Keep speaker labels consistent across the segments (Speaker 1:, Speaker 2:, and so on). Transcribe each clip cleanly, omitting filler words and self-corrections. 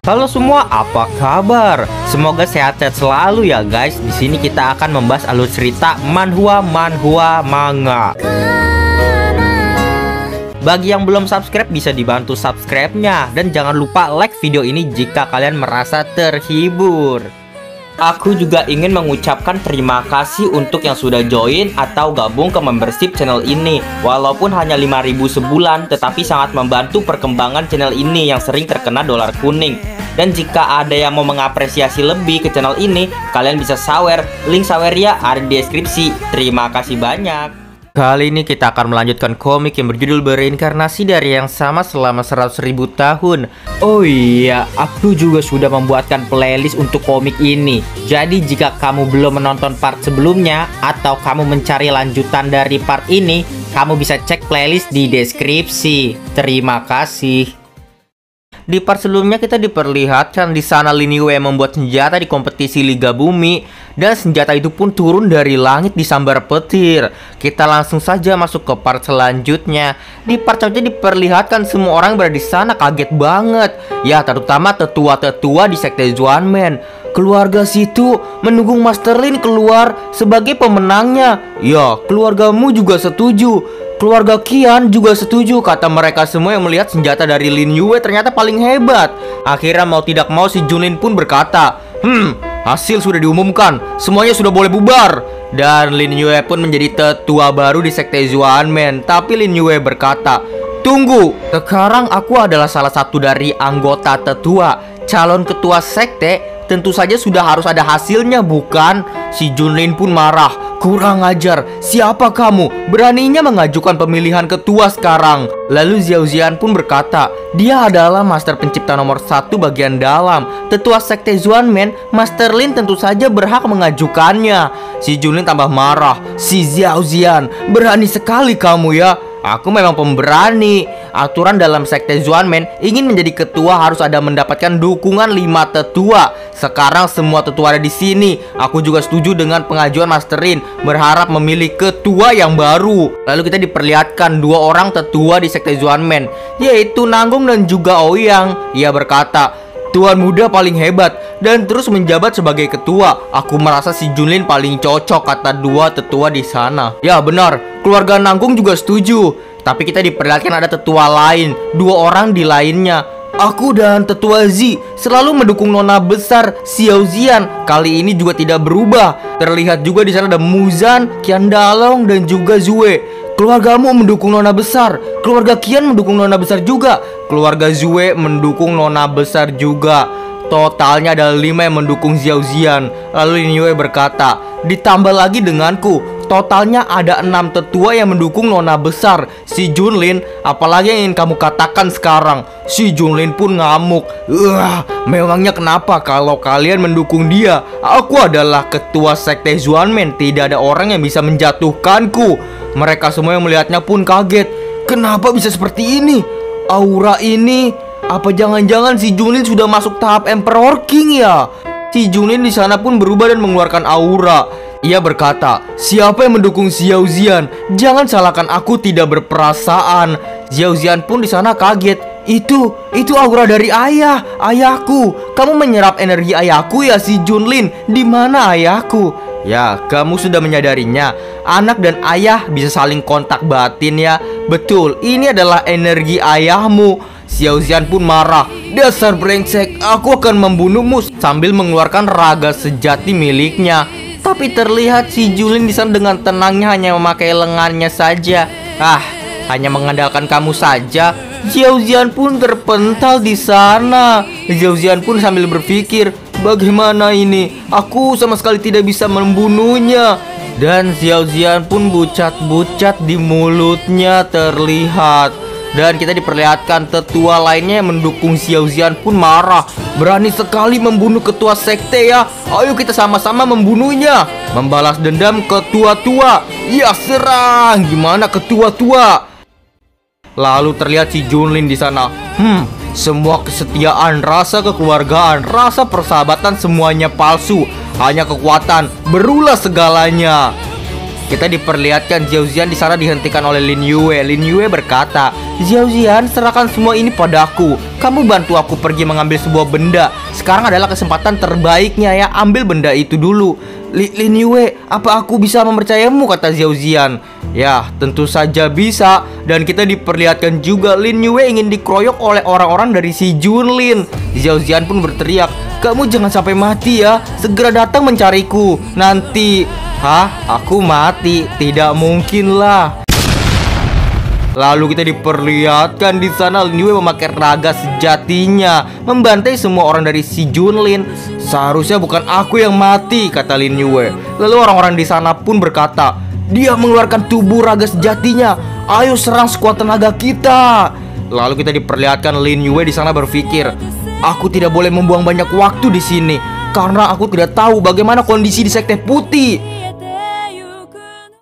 Speaker 1: Halo semua, apa kabar? Semoga sehat-sehat selalu ya guys. Di sini kita akan membahas alur cerita manhwa manga. Bagi yang belum subscribe bisa dibantu subscribe-nya dan jangan lupa like video ini jika kalian merasa terhibur. Aku juga ingin mengucapkan terima kasih untuk yang sudah join atau gabung ke membership channel ini. Walaupun hanya 5.000 sebulan, tetapi sangat membantu perkembangan channel ini yang sering terkena dolar kuning. Dan jika ada yang mau mengapresiasi lebih ke channel ini, kalian bisa sawer. Link sawernya ada di deskripsi. Terima kasih banyak. Kali ini kita akan melanjutkan komik yang berjudul Bereinkarnasi dari yang sama selama 100.000 tahun. Oh iya, aku juga sudah membuatkan playlist untuk komik ini. Jadi jika kamu belum menonton part sebelumnya atau kamu mencari lanjutan dari part ini, kamu bisa cek playlist di deskripsi. Terima kasih. Di part sebelumnya kita diperlihatkan di sana Lin Yue membuat senjata di kompetisi Liga Bumi dan senjata itu pun turun dari langit disambar petir. Kita langsung saja masuk ke part selanjutnya. Di part selanjutnya diperlihatkan semua orang berada di sana kaget banget. Ya, terutama tetua-tetua di sekte Xuanmen. Keluarga situ mendukung Master Lin keluar sebagai pemenangnya. Ya, keluargamu juga setuju. Keluarga Qian juga setuju, kata mereka semua yang melihat senjata dari Lin Yue ternyata paling hebat. Akhirnya mau tidak mau si Junlin pun berkata, hasil sudah diumumkan, semuanya sudah boleh bubar. Dan Lin Yue pun menjadi tetua baru di sekte Xuanmen. Tapi Lin Yue berkata, tunggu, sekarang aku adalah salah satu dari anggota tetua. Calon ketua sekte tentu saja sudah harus ada hasilnya, bukan? Si Junlin pun marah. Kurang ajar, siapa kamu? Beraninya mengajukan pemilihan ketua sekarang. Lalu Xiao Xian pun berkata, dia adalah master pencipta nomor 1 bagian dalam. Tetua sekte Xuanmen, Master Lin tentu saja berhak mengajukannya. Si Junlin tambah marah. Si Xiao Xian, berani sekali kamu ya. Aku memang pemberani. Aturan dalam sekte Xuanmen, ingin menjadi ketua harus ada mendapatkan dukungan 5 tetua. Sekarang semua tetua ada di sini. Aku juga setuju dengan pengajuan Master Lin, berharap memilih ketua yang baru. Lalu kita diperlihatkan 2 orang tetua di sekte Xuanmen, yaitu Nanggung dan juga Ouyang. Ia berkata, Tuan muda paling hebat dan terus menjabat sebagai ketua. Aku merasa si Junlin paling cocok, kata 2 tetua di sana. Ya benar, keluarga Nanggung juga setuju. Tapi kita diperlihatkan ada tetua lain, 2 orang di lainnya. Aku dan tetua Z selalu mendukung nona besar Xiao Xian. Kali ini juga tidak berubah. Terlihat juga di sana ada Muzan, Qian Dalong dan juga Zue. Keluargamu mendukung nona besar. Keluarga Qian mendukung nona besar juga. Keluarga Zue mendukung nona besar juga. Totalnya ada 5 yang mendukung Xiao Xian. Lalu Lin Yue berkata, ditambah lagi denganku, totalnya ada 6 tetua yang mendukung nona besar si Junlin. Apalagi yang ingin kamu katakan sekarang? Si Junlin pun ngamuk. Memangnya kenapa kalau kalian mendukung dia? Aku adalah ketua sekte Xuanmen. Tidak ada orang yang bisa menjatuhkanku. Mereka semua yang melihatnya pun kaget. Kenapa bisa seperti ini? Aura ini, apa jangan-jangan si Junlin sudah masuk tahap Emperor King ya? Si Junlin di sana pun berubah dan mengeluarkan aura. Ia berkata, siapa yang mendukung Xiao Xian? Jangan salahkan aku tidak berperasaan. Xiao Xian pun di sana kaget. Itu aura dari ayahku. Kamu menyerap energi ayahku ya si Junlin? Di mana ayahku? Ya, kamu sudah menyadarinya. Anak dan ayah bisa saling kontak batin ya. Betul, ini adalah energi ayahmu. Xiao Xian pun marah. Dasar brengsek, aku akan membunuhmu, sambil mengeluarkan raga sejati miliknya. Tapi terlihat si Junlin di sana dengan tenangnya hanya memakai lengannya saja. Hanya mengandalkan kamu saja. Xiao Xian pun terpental di sana. Xiao Xian pun sambil berpikir, bagaimana ini? Aku sama sekali tidak bisa membunuhnya. Dan Xiao Xian pun bucat-bucat di mulutnya terlihat. Dan kita diperlihatkan tetua lainnya yang mendukung Xiao Xian pun marah. Berani sekali membunuh ketua sekte ya. Ayo kita sama-sama membunuhnya. Membalas dendam ketua-tua. Ya serang. Gimana ketua-tua? Lalu terlihat si Junlin di sana. Semua kesetiaan, rasa kekeluargaan, rasa persahabatan semuanya palsu. Hanya kekuatan, berulah segalanya. Kita diperlihatkan Xiao Xian di sana dihentikan oleh Lin Yue. Lin Yue berkata, "Xiao Xian, serahkan semua ini padaku. Kamu bantu aku pergi mengambil sebuah benda. Sekarang adalah kesempatan terbaiknya ya. Ambil benda itu dulu." Lin Yue, apa aku bisa mempercayamu? Kata Xiao Xian. Ya, tentu saja bisa. Dan kita diperlihatkan juga Lin Yue ingin dikeroyok oleh orang-orang dari si Junlin. Xiao Xian pun berteriak, "Kamu jangan sampai mati ya. Segera datang mencariku. Nanti..." Hah? Aku mati? Tidak mungkin lah. Lalu kita diperlihatkan di sana Lin Yue memakai raga sejatinya, membantai semua orang dari si Junlin. "Seharusnya bukan aku yang mati," kata Lin Yue. Lalu orang-orang di sana pun berkata, "Dia mengeluarkan tubuh raga sejatinya. Ayo serang sekuat tenaga kita." Lalu kita diperlihatkan Lin Yue di sana berpikir, "Aku tidak boleh membuang banyak waktu di sini karena aku tidak tahu bagaimana kondisi di Sekte Putih."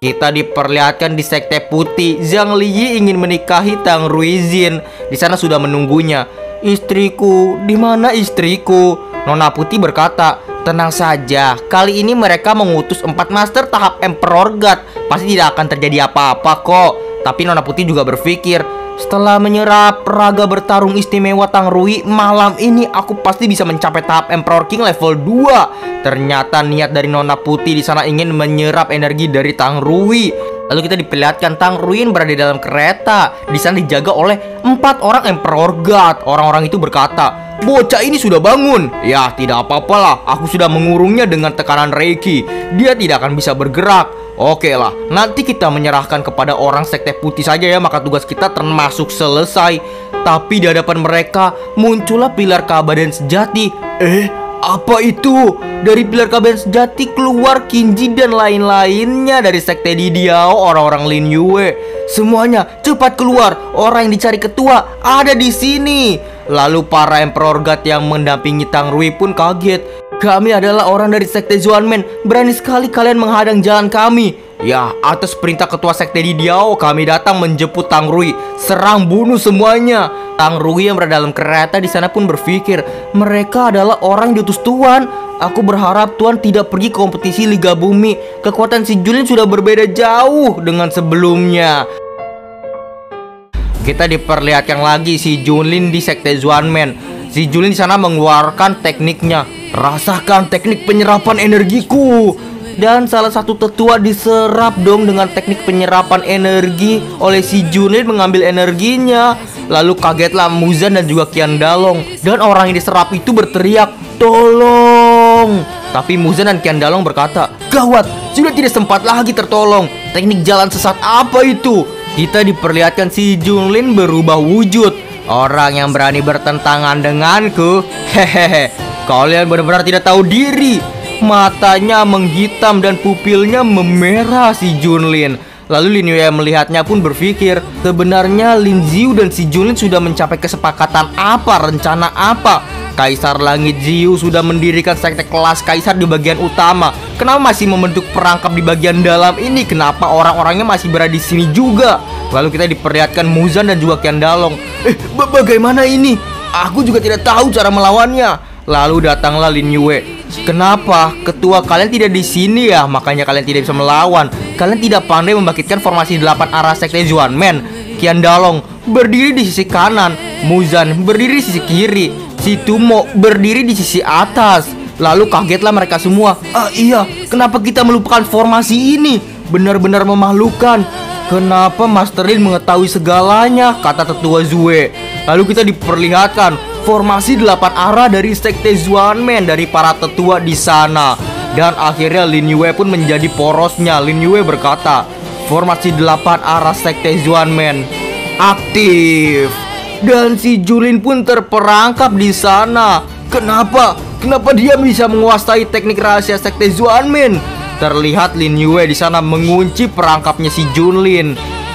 Speaker 1: Kita diperlihatkan di Sekte Putih, Zhang Liyi ingin menikahi Tang Ruizin. Di sana sudah menunggunya. "Istriku, di mana istriku?" Nona Putih berkata, "Tenang saja, kali ini mereka mengutus 4 master tahap Emperor God. Pasti tidak akan terjadi apa-apa kok." Tapi Nona Putih juga berpikir, "Setelah menyerap raga bertarung istimewa Tang Rui, malam ini aku pasti bisa mencapai tahap Emperor King level 2. Ternyata niat dari Nona Putih di sana ingin menyerap energi dari Tang Rui. Lalu kita diperlihatkan Tang Rui berada di dalam kereta. Di sana dijaga oleh 4 orang Emperor God. Orang-orang itu berkata, "Bocah ini sudah bangun." "Ya, tidak apa-apalah. Aku sudah mengurungnya dengan tekanan Reiki. Dia tidak akan bisa bergerak." "Oke lah, nanti kita menyerahkan kepada orang Sekte Putih saja ya, maka tugas kita termasuk selesai." Tapi di hadapan mereka muncullah pilar keabadian sejati. Apa itu? Dari pilar keabadian sejati keluar Qinji dan lain-lainnya dari Sekte Didiao, orang-orang Lin Yue. "Semuanya cepat keluar, orang yang dicari ketua ada di sini." Lalu para Emperor God yang mendampingi Tang Rui pun kaget. "Kami adalah orang dari Sekte Xuanmen. Berani sekali kalian menghadang jalan kami." "Ya, atas perintah ketua Sekte Didiao kami datang menjemput Tang Rui. Serang bunuh semuanya." Tang Rui yang berada dalam kereta di sana pun berpikir, "Mereka adalah orang yang diutus Tuan. Aku berharap Tuan tidak pergi ke kompetisi Liga Bumi. Kekuatan si Junlin sudah berbeda jauh dengan sebelumnya." Kita diperlihatkan lagi si Junlin di Sekte Xuanmen. Si Junlin di sana mengeluarkan tekniknya. "Rasakan teknik penyerapan energiku." Dan salah satu tetua diserap dong dengan teknik penyerapan energi oleh si Junlin mengambil energinya. Lalu kagetlah Muzan dan juga Qian Dalong. Dan orang yang diserap itu berteriak, "Tolong!" Tapi Muzan dan Qian Dalong berkata, "Gawat, sudah tidak sempat lagi tertolong. Teknik jalan sesat apa itu?" Kita diperlihatkan si Junlin berubah wujud. "Orang yang berani bertentangan denganku, hehehe, kalian benar-benar tidak tahu diri." Matanya menghitam dan pupilnya memerah si Junlin. Lalu Lin Yue melihatnya pun berpikir, sebenarnya Lin Ziyu dan si Junlin sudah mencapai kesepakatan apa, rencana apa? Kaisar Langit Ziyu sudah mendirikan sekte kelas kaisar di bagian utama. Kenapa masih membentuk perangkap di bagian dalam ini? Kenapa orang-orangnya masih berada di sini juga? Lalu kita diperlihatkan Muzan dan juga Qian Dalong. Bagaimana ini? Aku juga tidak tahu cara melawannya." Lalu datanglah Lin Yue. "Kenapa ketua kalian tidak di sini ya? Makanya kalian tidak bisa melawan. Kalian tidak pandai membangkitkan formasi 8 arah Sekte Xuanmen." Qian Dalong berdiri di sisi kanan, Muzan berdiri di sisi kiri, si Tumo berdiri di sisi atas. Lalu kagetlah mereka semua. Iya, kenapa kita melupakan formasi ini? Benar-benar memalukan. Kenapa Master Lin mengetahui segalanya? Kata tetua Zue. Lalu kita diperlihatkan formasi 8 arah dari Sekte Xuanmen dari para tetua di sana. Dan akhirnya Lin Yue pun menjadi porosnya. Lin Yue berkata, "Formasi 8 arah Sekte Xuanmen aktif." Dan si Junlin pun terperangkap di sana. Kenapa dia bisa menguasai teknik rahasia Sekte Xuanmen? Terlihat Lin Yue di sana mengunci perangkapnya si Junlin.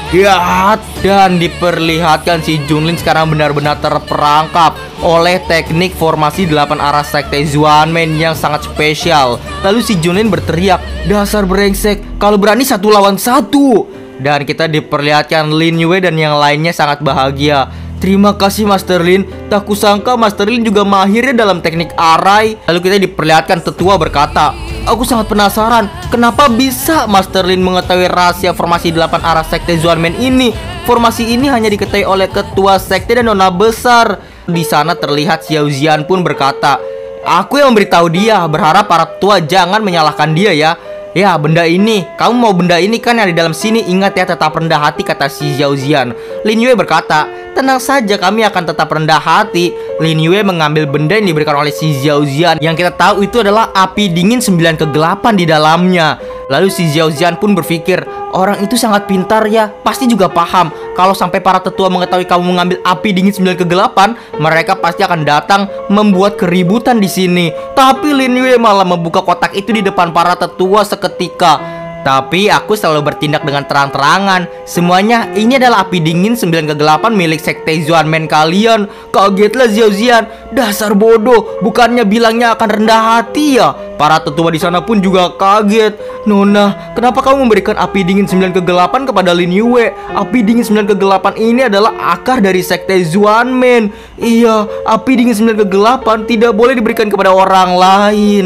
Speaker 1: Ya, dan diperlihatkan si Junlin sekarang benar-benar terperangkap oleh teknik formasi 8 arah Sekte Xuanmen yang sangat spesial. Lalu si Junlin berteriak, "Dasar brengsek, kalau berani 1 lawan 1. Dan kita diperlihatkan Lin Yue dan yang lainnya sangat bahagia. "Terima kasih Master Lin, tak kusangka Master Lin juga mahirnya dalam teknik arai." Lalu kita diperlihatkan tetua berkata, Aku sangat penasaran, kenapa bisa Master Lin mengetahui rahasia formasi 8 arah sekte Xuanmen ini? Formasi ini hanya diketahui oleh ketua sekte dan nona besar. Di sana terlihat Xiao Zian pun berkata, aku yang memberitahu dia, berharap para tua jangan menyalahkan dia ya. Ya, benda ini, kamu mau benda ini kan yang di dalam sini. Ingat ya, tetap rendah hati, kata si Xiao Zian. Lin Yue berkata, tenang saja, kami akan tetap rendah hati. Lin Yue mengambil benda yang diberikan oleh si Xiao Zian, yang kita tahu itu adalah api dingin 9 kegelapan di dalamnya. Lalu si Xiao Zian pun berpikir, orang itu sangat pintar ya, pasti juga paham kalau sampai para tetua mengetahui kamu mengambil api dingin 9 kegelapan, mereka pasti akan datang membuat keributan di sini. Tapi Lin Yue malah membuka kotak itu di depan para tetua seketika. Tapi aku selalu bertindak dengan terang-terangan. Semuanya ini adalah api dingin 9 kegelapan milik sekte Xuanmen kalian. Kagetlah Xiao Zian. Dasar bodoh, bukannya bilangnya akan rendah hati ya? Para tetua di sana pun juga kaget. Nona, kenapa kamu memberikan api dingin 9 kegelapan kepada Lin Yue? Api dingin 9 kegelapan ini adalah akar dari sekte Xuanmen. Iya, api dingin 9 kegelapan tidak boleh diberikan kepada orang lain.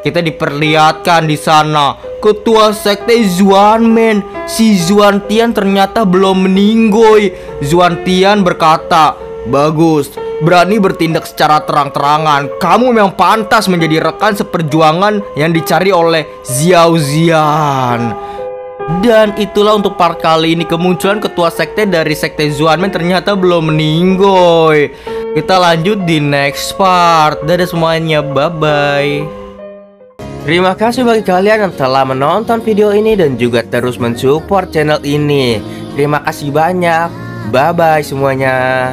Speaker 1: Kita diperlihatkan di sana ketua sekte Xuanmen, si Xuan Tian ternyata belum meninggoy. Xuan Tian berkata, bagus, berani bertindak secara terang-terangan. Kamu memang pantas menjadi rekan seperjuangan yang dicari oleh Xiao Zian. Dan itulah untuk part kali ini, kemunculan ketua sekte dari sekte Xuanmen ternyata belum meninggoy. Kita lanjut di next part. Dadah semuanya, bye-bye. Terima kasih bagi kalian yang telah menonton video ini dan juga terus mensupport channel ini. Terima kasih banyak. Bye-bye semuanya.